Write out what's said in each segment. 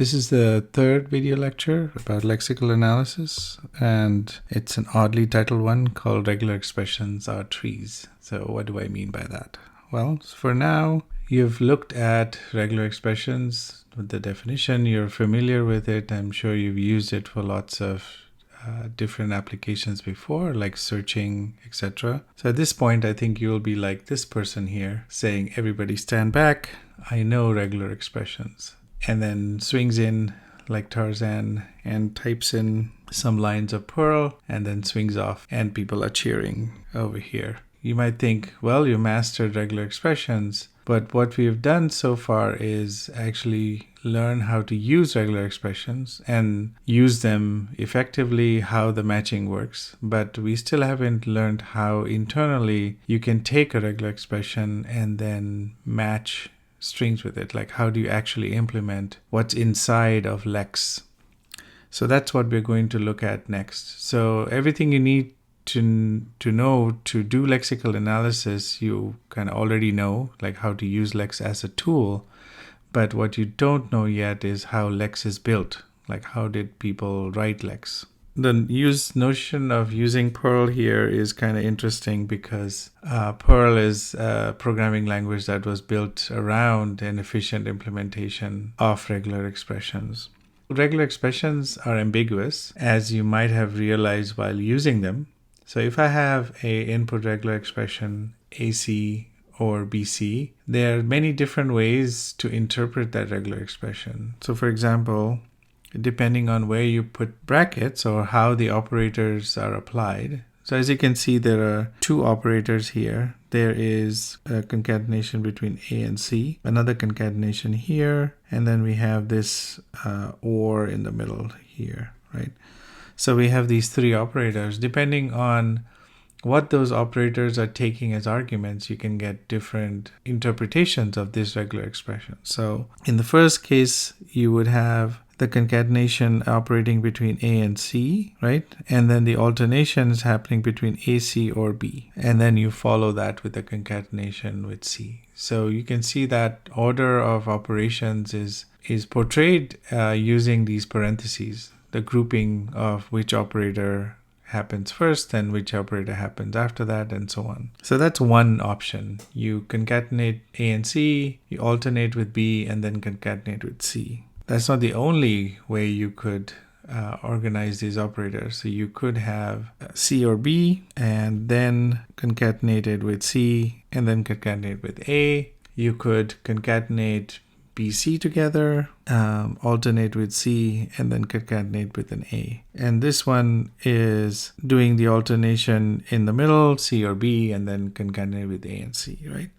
This is the third video lecture about lexical analysis, and it's an oddly titled one called Regular Expressions Are Trees. So what do I mean by that? Well, for now, you've looked at regular expressions with the definition. You're familiar with it. I'm sure you've used it for lots of different applications before, like searching, etc. So at this point, I think you'll be like this person here saying, everybody stand back. I know regular expressions. And then swings in like Tarzan and types in some lines of Perl and then swings off, and people are cheering over here. You might think, well, you mastered regular expressions, but what we've done so far is actually learn how to use regular expressions and use them effectively, how the matching works. But we still haven't learned how internally you can take a regular expression and then match strings with it. Like, how do you actually implement what's inside of Lex? So that's what we're going to look at next. So everything you need to know to do lexical analysis, you kind of already know, like how to use Lex as a tool. But what you don't know yet is how Lex is built. Like, how did people write Lex? The notion of using Perl here is kind of interesting because Perl is a programming language that was built around an efficient implementation of regular expressions. Regular expressions are ambiguous, as you might have realized while using them. So if I have an input regular expression, AC or BC, there are many different ways to interpret that regular expression. So for example, depending on where you put brackets or how the operators are applied. So as you can see, there are two operators here. There is a concatenation between A and C, another concatenation here, and then we have this OR in the middle here, right? So we have these three operators. Depending on what those operators are taking as arguments, you can get different interpretations of this regular expression. So in the first case, you would have the concatenation operating between A and C, right? And then the alternation is happening between A, C, or B. And then you follow that with the concatenation with C. So you can see that order of operations is portrayed using these parentheses, the grouping of which operator happens first and which operator happens after that, and so on. So that's one option. You concatenate A and C, you alternate with B, and then concatenate with C. That's not the only way you could organize these operators. So you could have C or B and then concatenate it with C and then concatenate with A. You could concatenate BC together, alternate with C, and then concatenate with an A. And this one is doing the alternation in the middle, C or B, and then concatenate with A and C, right?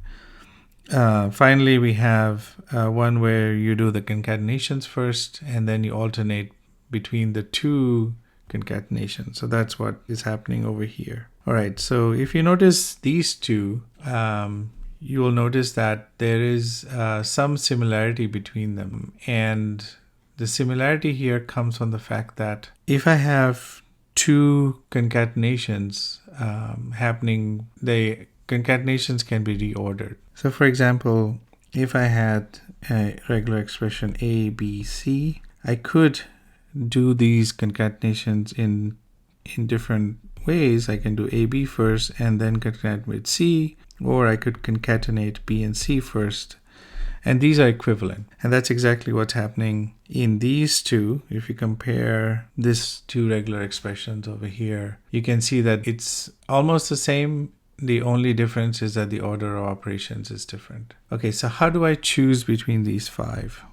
Finally, we have one where you do the concatenations first, and then you alternate between the two concatenations. So that's what is happening over here. All right, so if you notice these two, you will notice that there is some similarity between them. And the similarity here comes from the fact that if I have two concatenations happening, the concatenations can be reordered. So for example, if I had a regular expression A, B, C, I could do these concatenations in different ways. I can do A, B first and then concatenate with C, or I could concatenate B and C first. And these are equivalent. And that's exactly what's happening in these two. If you compare these two regular expressions over here, you can see that it's almost the same. The only difference is that the order of operations is different. Okay, so how do I choose between these five?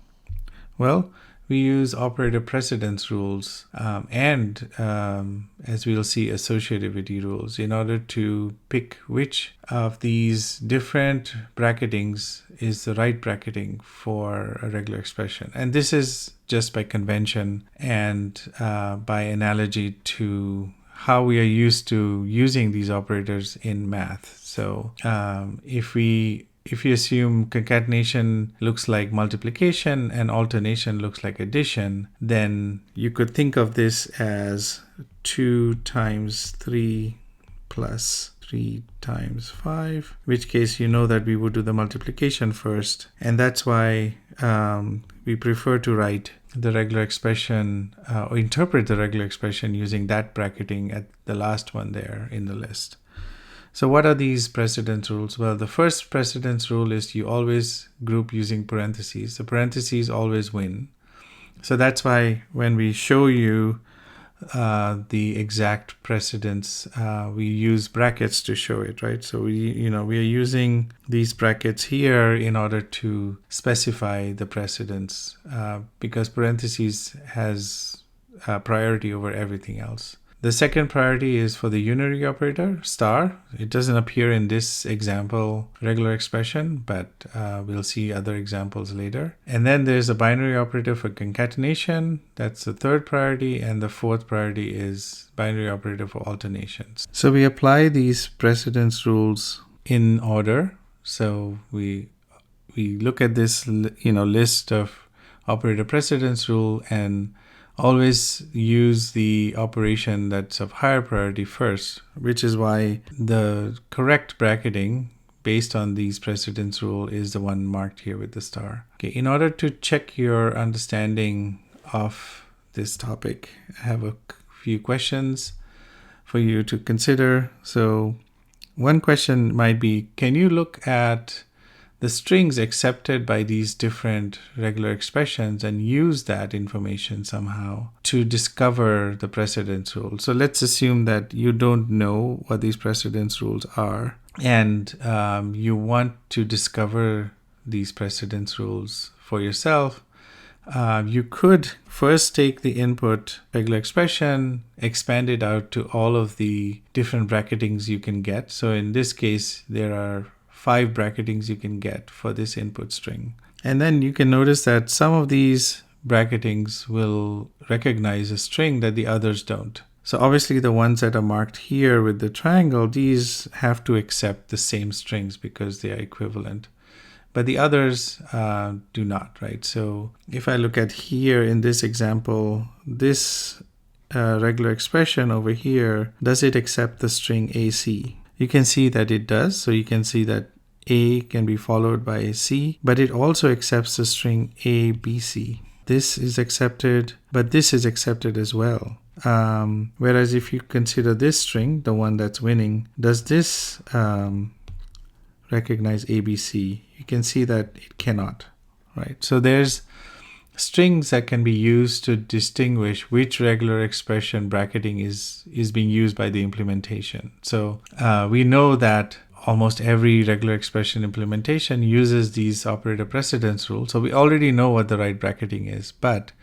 Well, we use operator precedence rules and, as we'll see, associativity rules in order to pick which of these different bracketings is the right bracketing for a regular expression. And this is just by convention and by analogy to how we are used to using these operators in math. So if we assume concatenation looks like multiplication and alternation looks like addition, then you could think of this as 2 times 3 plus 3 times 5, in which case you know that we would do the multiplication first. And that's why we prefer to write the regular expression or interpret the regular expression using that bracketing at the last one there in the list. So what are these precedence rules? Well, the first precedence rule is you always group using parentheses. The parentheses always win. So that's why when we show you the exact precedence, we use brackets to show it, right? So we are using these brackets here in order to specify the precedence because parentheses has priority over everything else. The second priority is for the unary operator, star. It doesn't appear in this example regular expression, but we'll see other examples later. And then there's a binary operator for concatenation. That's the third priority. And the fourth priority is binary operator for alternations. So we apply these precedence rules in order. So we look at this list of operator precedence rule and always use the operation that's of higher priority first, which is why the correct bracketing based on these precedence rule is the one marked here with the star. Okay, in order to check your understanding of this topic, I have a few questions for you to consider. So one question might be, can you look at the strings accepted by these different regular expressions and use that information somehow to discover the precedence rule? So let's assume that you don't know what these precedence rules are and you want to discover these precedence rules for yourself. You could first take the input regular expression, expand it out to all of the different bracketings you can get. So in this case, there are 5 bracketings you can get for this input string. And then you can notice that some of these bracketings will recognize a string that the others don't. So obviously the ones that are marked here with the triangle, these have to accept the same strings because they are equivalent. But the others do not, right? So if I look at here in this example, this regular expression over here, does it accept the string AC? You can see that it does. So you can see that A can be followed by a C, but it also accepts the string ABC. This is accepted, but this is accepted as well. Whereas if you consider this string, the one that's winning, does this recognize ABC? You can see that it cannot, right? So there's strings that can be used to distinguish which regular expression bracketing is being used by the implementation. So we know that almost every regular expression implementation uses these operator precedence rules. So we already know what the right bracketing is, but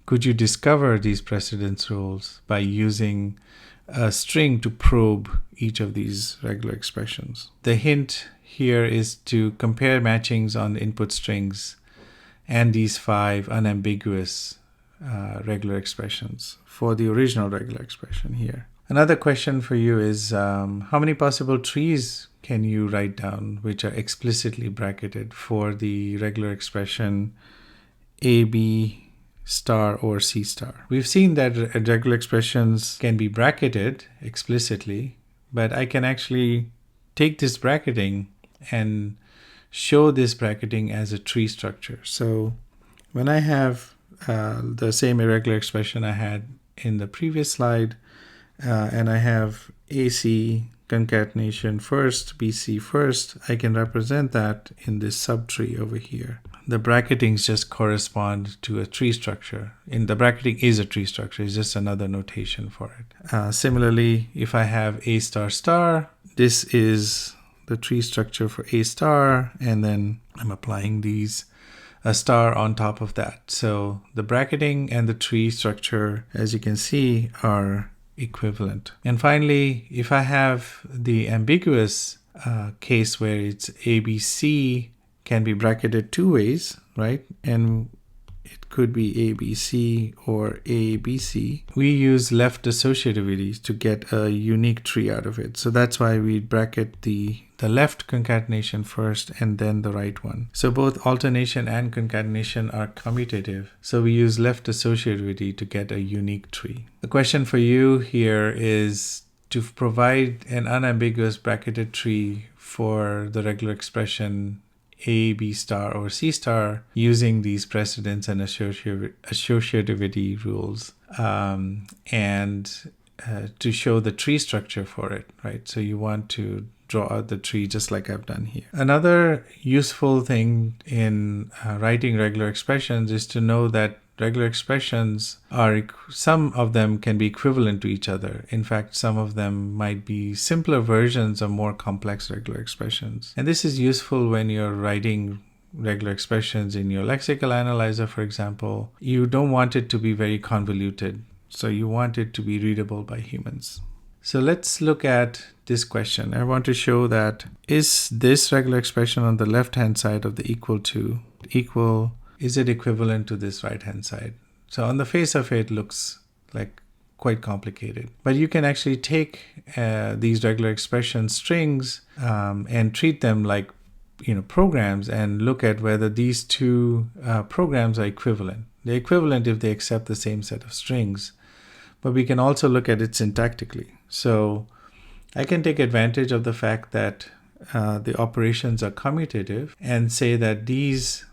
could you discover these precedence rules by using a string to probe each of these regular expressions? The hint here is to compare matchings on the input strings and these 5 unambiguous regular expressions for the original regular expression here. Another question for you is how many possible trees can you write down which are explicitly bracketed for the regular expression AB star or C star? We've seen that regular expressions can be bracketed explicitly, but I can actually take this bracketing and show this bracketing as a tree structure. So when I have the same irregular expression I had in the previous slide, and I have AC concatenation first, BC first, I can represent that in this subtree over here. The bracketings just correspond to a tree structure. The bracketing is a tree structure, it's just another notation for it. Similarly, if I have A star star, this is the tree structure for A star, and then I'm applying a star on top of that. So the bracketing and the tree structure, as you can see, are equivalent. And finally, if I have the ambiguous case where it's ABC can be bracketed 2 ways, right? And it could be ABC or ABC. We use left associativity to get a unique tree out of it. So that's why we bracket the left concatenation first and then the right one. So both alternation and concatenation are commutative. So we use left associativity to get a unique tree. The question for you here is to provide an unambiguous bracketed tree for the regular expression A, B star over C star using these precedence and associativity rules, and to show the tree structure for it, right? So you want to draw out the tree just like I've done here. Another useful thing in writing regular expressions is to know that regular expressions some of them can be equivalent to each other. In fact, some of them might be simpler versions of more complex regular expressions. And this is useful when you're writing regular expressions in your lexical analyzer, for example. You don't want it to be very convoluted, so you want it to be readable by humans. So let's look at this question. I want to show that is this regular expression on the left-hand side of the is it equivalent to this right-hand side? So on the face of it looks like quite complicated. But you can actually take these regular expression strings and treat them like programs and look at whether these two programs are equivalent. They're equivalent if they accept the same set of strings. But we can also look at it syntactically. So I can take advantage of the fact that the operations are commutative and say that these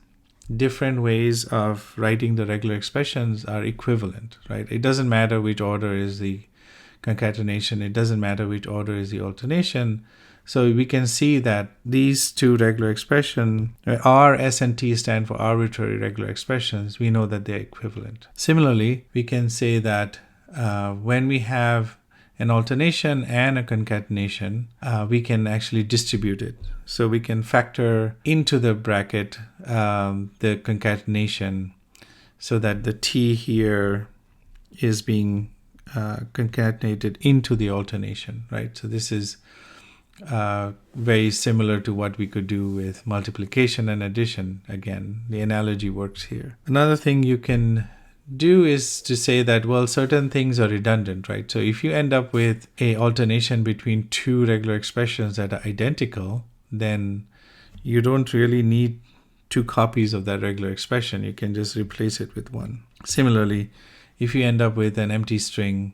different ways of writing the regular expressions are equivalent, right? It doesn't matter which order is the concatenation. It doesn't matter which order is the alternation. So we can see that these two regular expressions, R, S, and T stand for arbitrary regular expressions. We know that they're equivalent. Similarly, we can say that when we have an alternation and a concatenation, we can actually distribute it. So we can factor into the bracket the concatenation so that the T here is being concatenated into the alternation, right? So this is very similar to what we could do with multiplication and addition. Again, the analogy works here. Another thing you can do is to say that, well, certain things are redundant, right? So if you end up with a alternation between two regular expressions that are identical, then you don't really need two copies of that regular expression. You can just replace it with one. Similarly, if you end up with an empty string,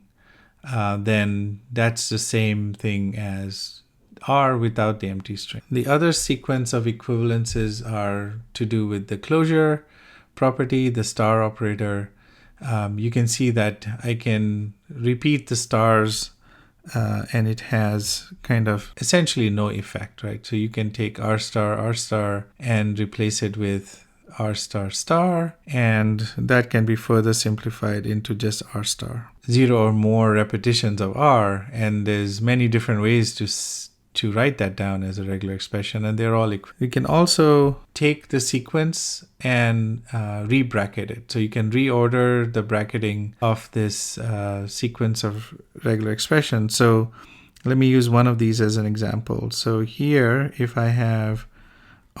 then that's the same thing as R without the empty string. The other sequence of equivalences are to do with the closure property, the star operator. You can see that I can repeat the stars and it has kind of essentially no effect, right? So you can take R star, and replace it with R star star, and that can be further simplified into just R star. 0 or more repetitions of R, and there's many different ways to write that down as a regular expression, and they're all equal. You can also take the sequence and re-bracket it. So you can reorder the bracketing of this sequence of regular expressions. So let me use one of these as an example. So here, if I have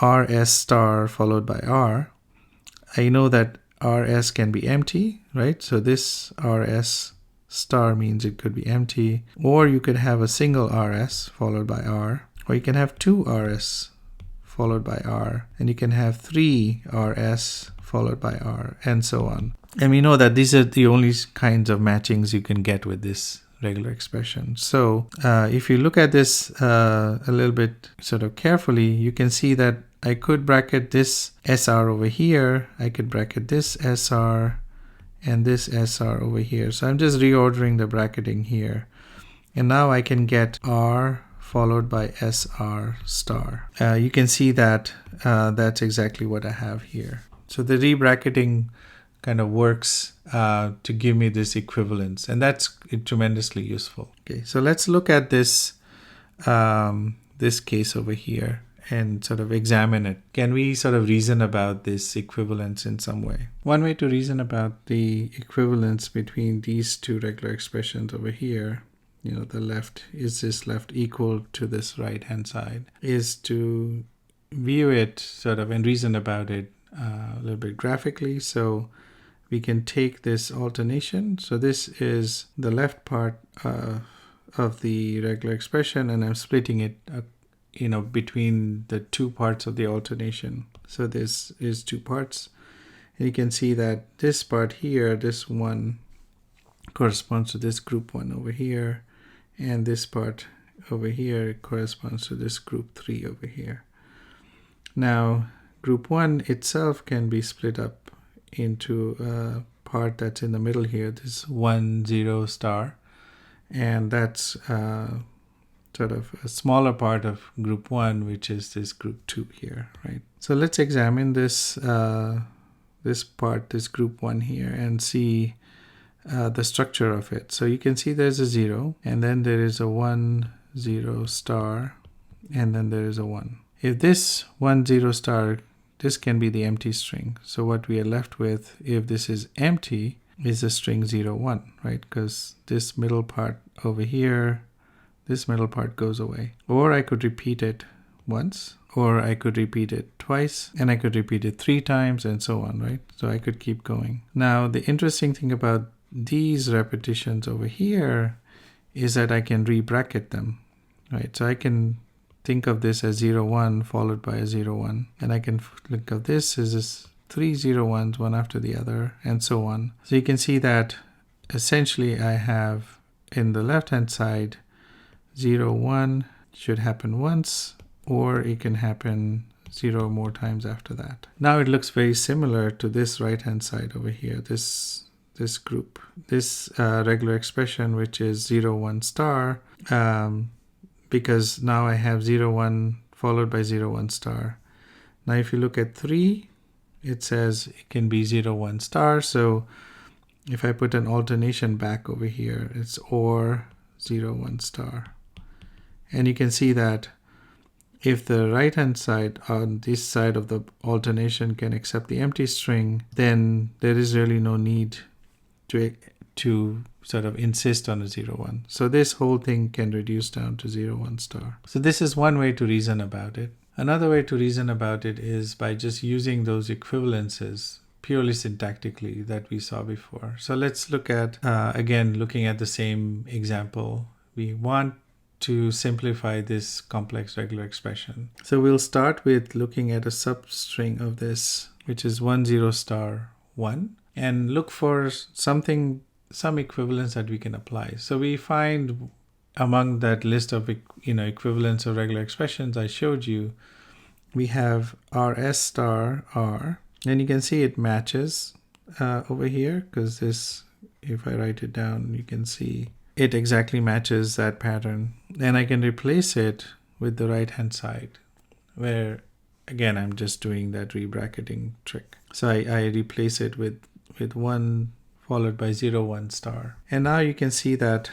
RS star followed by R, I know that RS can be empty, right? So this RS star means it could be empty, or you could have a single RS followed by R, or you can have two RS followed by R, and you can have three RS followed by R, and so on. And we know that these are the only kinds of matchings you can get with this regular expression. So if you look at this a little bit sort of carefully, you can see that I could bracket this SR over here, I could bracket this SR, and this SR over here. So I'm just reordering the bracketing here. And now I can get R followed by SR star. You can see that that's exactly what I have here. So the rebracketing kind of works to give me this equivalence, and that's tremendously useful. Okay, so let's look at this, this case over here and sort of examine it. Can we sort of reason about this equivalence in some way? One way to reason about the equivalence between these two regular expressions over here, the left, is this left equal to this right hand side, is to view it sort of and reason about it a little bit graphically. So we can take this alternation. So this is the left part of the regular expression, and I'm splitting it between the two parts of the alternation. So this is two parts, and you can see that this part here, this one, corresponds to this group 1 over here, and this part over here corresponds to this group 3 over here. Now, group 1 itself can be split up into a part that's in the middle here, this 1, 0 star, and that's sort of a smaller part of group 1, which is this group 2 here, right? So let's examine this this part, this group 1 here, and see the structure of it. So you can see there's a 0, and then there is a 1, 0 star, and then there is a 1. If this 1, 0 star, this can be the empty string. So what we are left with, if this is empty, is the string 0, 1, right? Because this middle part over here, this middle part goes away. Or I could repeat it once, or I could repeat it twice, and I could repeat it 3 times, and so on, right? So I could keep going. Now, the interesting thing about these repetitions over here is that I can re-bracket them, right? So I can think of this as 0, 1 followed by a 0, 1. And I can think of this as this 3 0 1s, one after the other, and so on. So you can see that essentially I have in the left-hand side 0, 1 should happen once, or it can happen 0 more times after that. Now it looks very similar to this right-hand side over here, this group. This regular expression, which is 0, 1 star, because now I have 0, 1 followed by 0, 1 star. Now if you look at 3, it says it can be 0, 1 star. So if I put an alternation back over here, it's or 0, 1 star. And you can see that if the right hand side on this side of the alternation can accept the empty string, then there is really no need to sort of insist on a 0, 1. So this whole thing can reduce down to 0, 1 star. So this is one way to reason about it. Another way to reason about it is by just using those equivalences purely syntactically that we saw before. So let's look at, again, looking at the same example. We want to simplify this complex regular expression. So we'll start with looking at a substring of this, which is 1, 0 star 1, and look for some equivalence that we can apply. So we find among that list of equivalents of regular expressions I showed you, we have rs star r, and you can see it matches over here, because this, if I write it down, you can see it exactly matches that pattern. And I can replace it with the right hand side, where again I'm just doing that re-bracketing trick. So I replace it with 1 followed by 0, 1 star. And now you can see that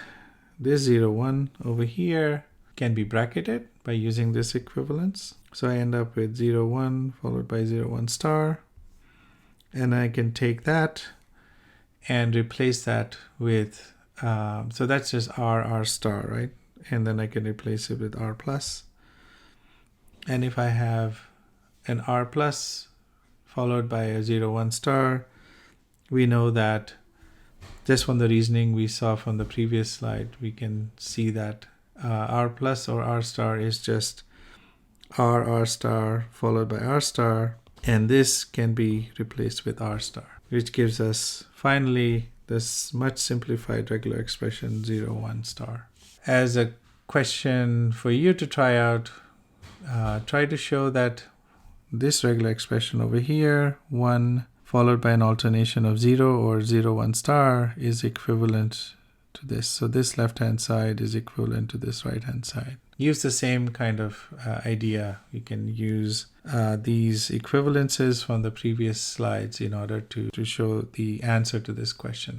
this 0, 1 over here can be bracketed by using this equivalence. So I end up with 0, 1 followed by 0, 1 star. And I can take that and replace that with, so that's just r star, right? And then I can replace it with r plus. And if I have an r plus followed by a 0, 1 star, we know that just from the reasoning we saw from the previous slide, we can see that r plus or r star is just r star followed by r star, and this can be replaced with r star, which gives us finally this much simplified regular expression 0, 1 star. As a question for you to try out, try to show that this regular expression over here, 1 followed by an alternation of 0 or 0, 1 star, is equivalent to this. So this left-hand side is equivalent to this right-hand side. Use the same kind of idea. You can use these equivalences from the previous slides in order to show the answer to this question.